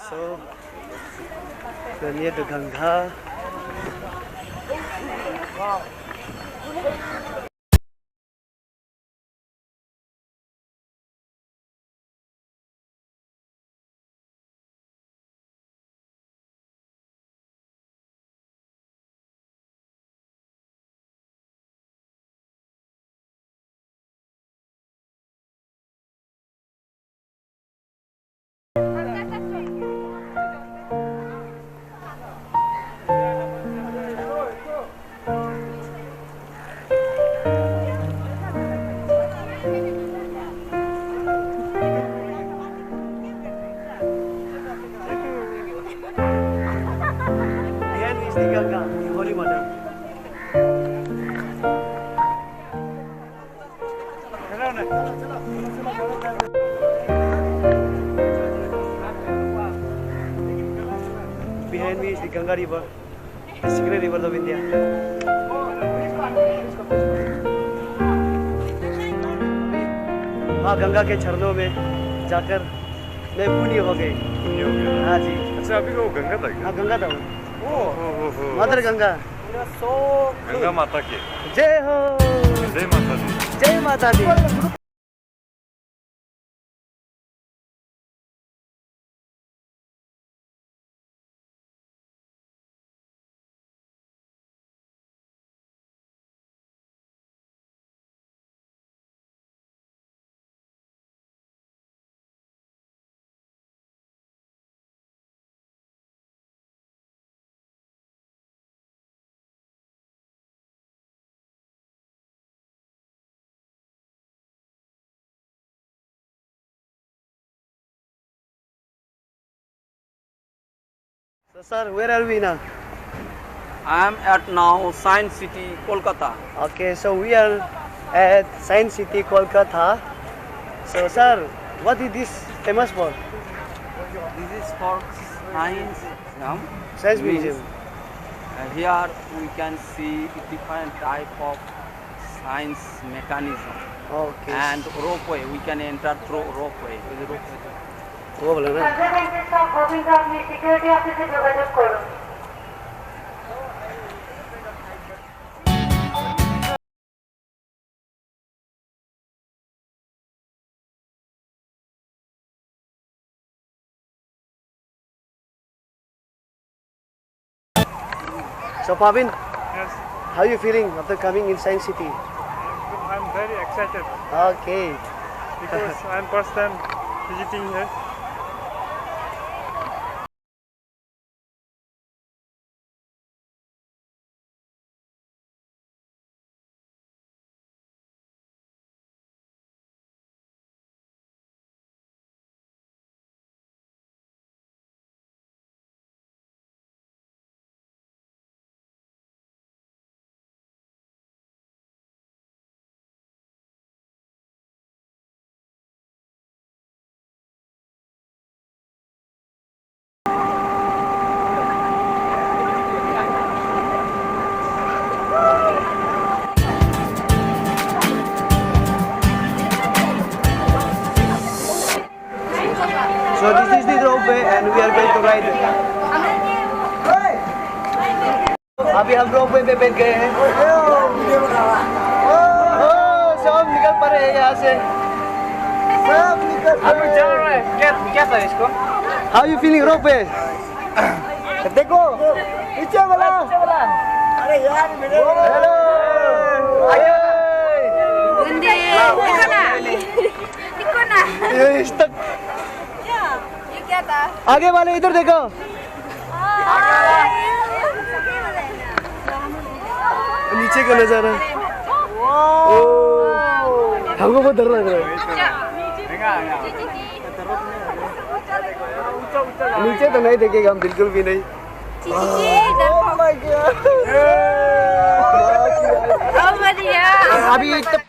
So, we're near the Ganga. Behind is the Ganga, the holy mother. Behind me is the Ganga river, the secret river of India. हाँ गंगा के झरनों में जाकर मैं पुण्य हो गई। हाँ जी। अच्छा अभी वो गंगा था क्या? हाँ गंगा था वो। मदर गंगा। गंगा माता की जय हो। जय माता दी। जय माता दी। So sir, where are we now? I am at now Science City, Kolkata. Okay, so we are at Science City, Kolkata. So sir, what is this famous for? This is for science museum. Science Means, museum. Here we can see different type of science mechanism Okay. and ropeway. We can enter through ropeway. वो बोला ना। Security office से जोगाजोग करो। So Pavin, Yes, how are you feeling after coming in Science City? I'm very excited Okay. because I'm first time visiting here. So this is the ropeway and we are going to ride it. अभी हम ropeway पे बैठ गए हैं। सब निकल पड़े हैं यहाँ से। सब निकल। अभी चल रहा है। क्या था इसको? How you feeling ropeway? देखो नीचे वाला। अरे यार मेरे। हेलो। बुंदी, देखो ना। ये इस तक। ये क्या था? आगे वाले इधर देखो। नीचे का नजारा। हमको बहुत डर लग रहा है। नीचे तो नहीं देखेगा हम बिल्कुल भी नहीं। अभी तक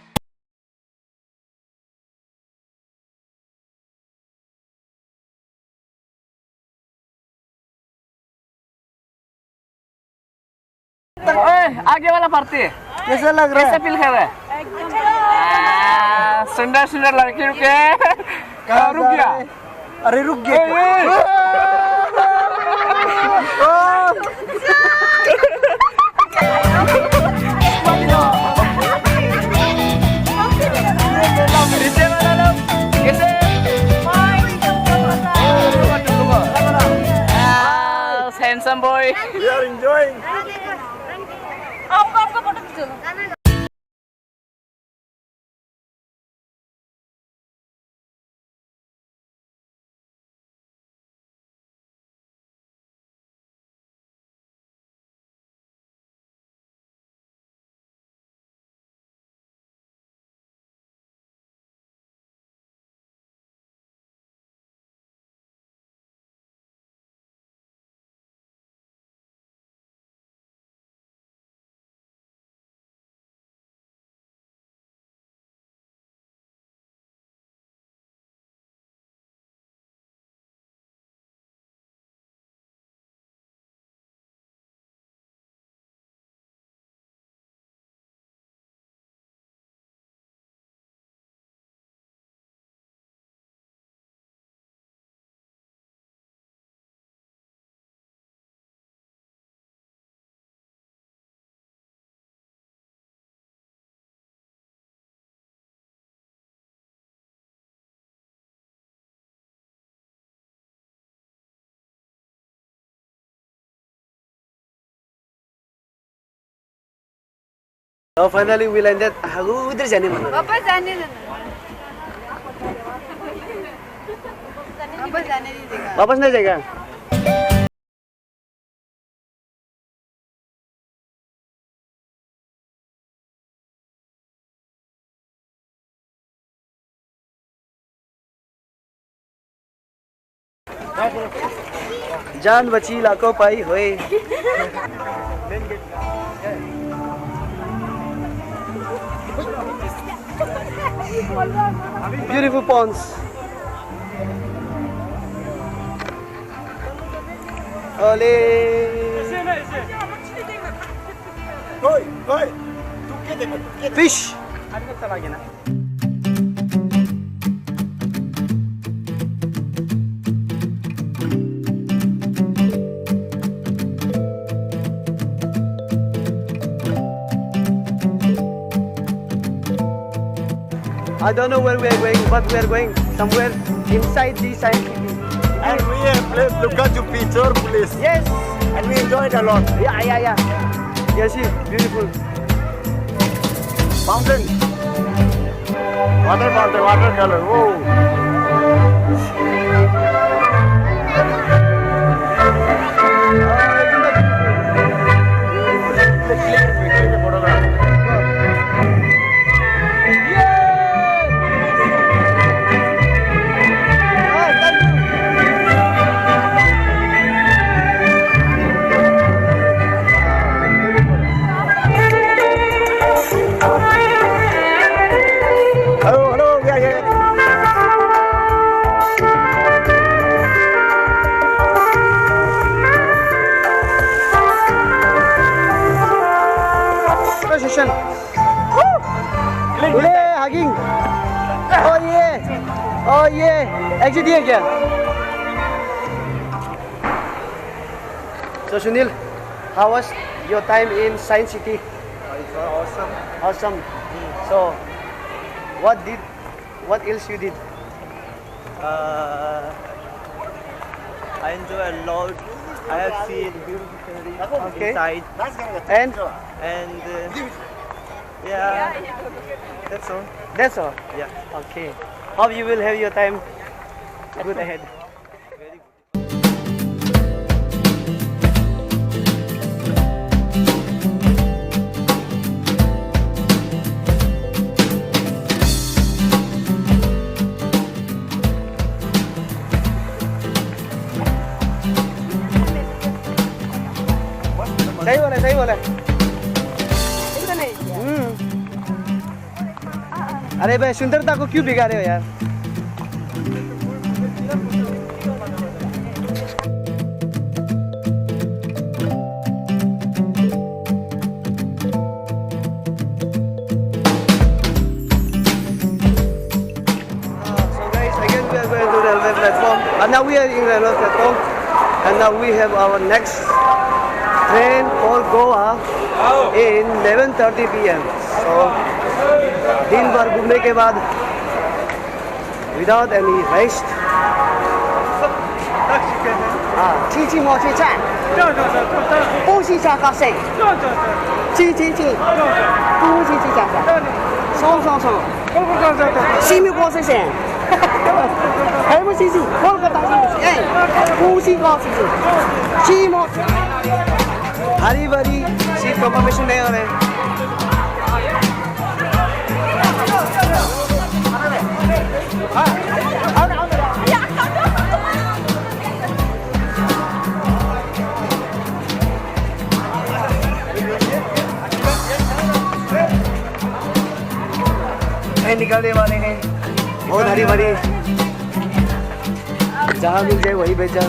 आगे वाला पार्टी कैसा लग रहा कैसे है? फील कर रहा है? सुंदर सुंदर लड़की रुके रुक गया। अरे रुक गया। enjoy. We are enjoying. आपका फोटो खींचो। So finally we landed. उधर जाने मना. वापस जाने देना। वापस जाने नहीं देगा। वापस नहीं जाएगा. जान बची लाखों पाई होए. Beautiful ponds. Ole. Fish. I don't know where we are going, but we are going somewhere inside the science city. And we have played Lukaju Picture Police. Yes. And we enjoyed a lot. Yeah. Yes, beautiful. Mountain. Water color. Whoa. Hello, we are here. Session. Ule hugging. Oh yeah. Exit दिया क्या? So Sunil, how was your time in Science City? It's awesome. Awesome. So, what else you did? I enjoy a lot. I have seen beautiful scenery Okay. inside, And and yeah, that's all. that's all. Yeah. Okay. Hope you will have your time good ahead. Very good. सही बोला. अरे भाई सुंदरता को क्यों बिगाड़े हो यार? So guys, again we are going to railway platform. And now we are in railway platform. And now we have our next train for Goa in 11:30 p.m. So दिन भर घूमने के बाद without any rest 七七莫去站，不是下高兴，七七七，不是去下山，松松松，西米过水线，还不是是，我个当时哎，不是高兴是，西莫，हरी भरी seat confirmation नहीं हो रहे निकलने वाले हैं बहुत हरी भरी जहाँ मिल जाए वही बेचा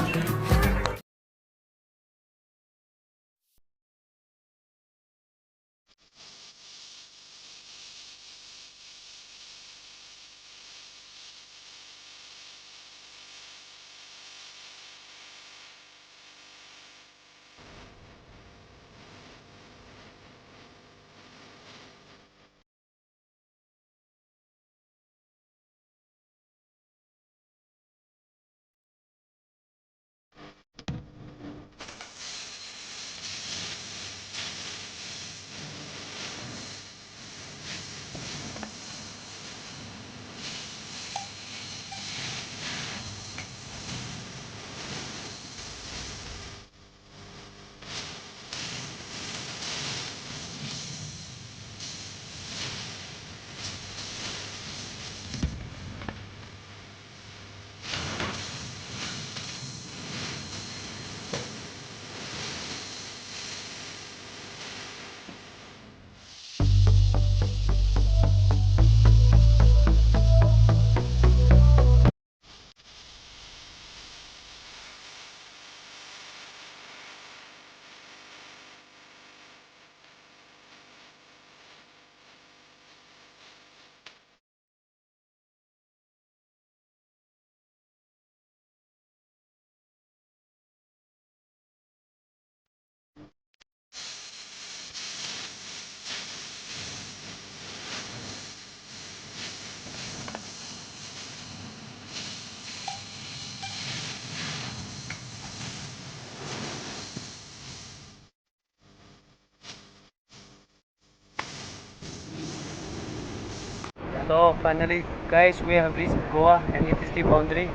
So finally, guys, we have reached Goa, and it is the boundary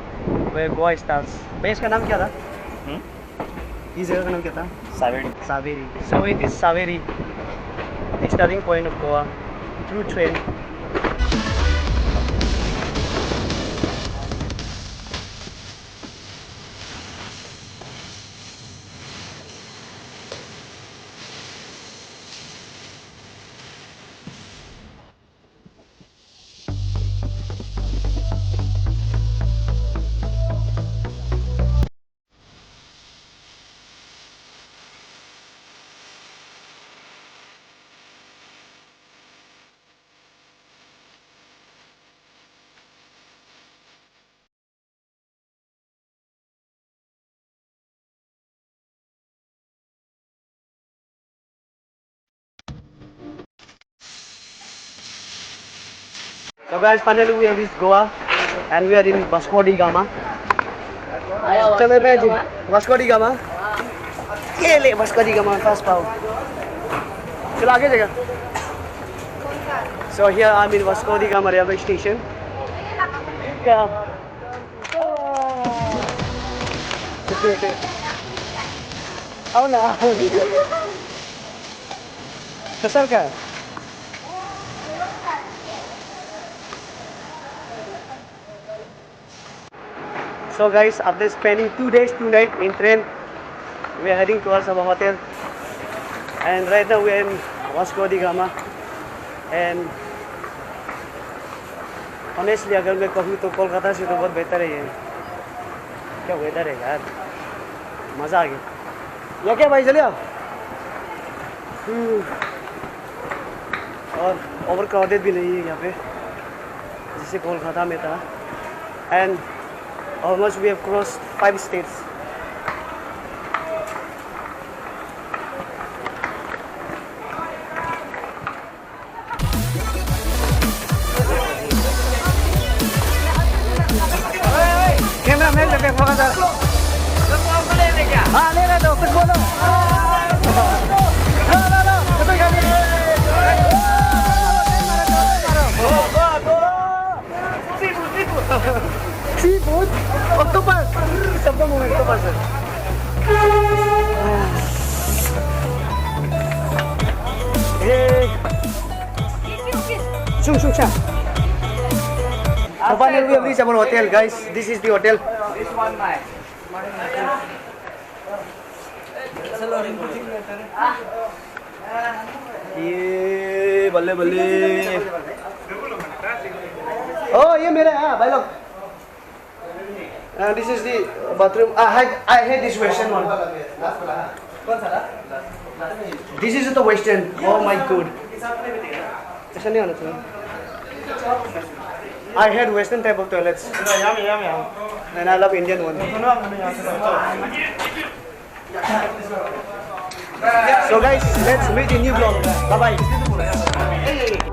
where Goa starts. भाई इसका नाम क्या था? इस जगह का नाम क्या था? Saveri. So it is Saveri, the starting point of Goa, through train. So guys, finally we have reached Goa, and we are in Vasco da Gama. चलो imagine Vasco da Gama. ये ले Vasco da Gama fast पाओ. चलो आगे जगह. So here I'm in Vasco da Gama railway station. क्या? Oh no. Kesal क्या? So guys, after spending 2 days, 2 nights in train, we are heading towards our hotel. And right now we are in Vasco da Gama. And honestly, अगर मैं कहूँ तो कोलकाता से तो बहुत बेहतर है ये. क्या वेदर है यार, मज़ा आ गया. या क्या भाई चले आओ. और ओवर क्राउडेड भी नहीं है यहाँ पे, जिसे कोलकाता में था. And almost we have crossed 5 states. Cameraman, ito, football na. No, ito kami. Seafood? Octopus! Sabang mo octopus eh. Hey! Shung, siya. So finally we have reached our hotel, guys. This is the hotel. This one night. ये बल्ले बल्ले oh ये मेरा है भाई लोग this is the bathroom I had this western one this is the western oh my god ऐसा नहीं होना चाहिए I had western type of toilets and I love Indian one so guys let's meet in new vlog bye bye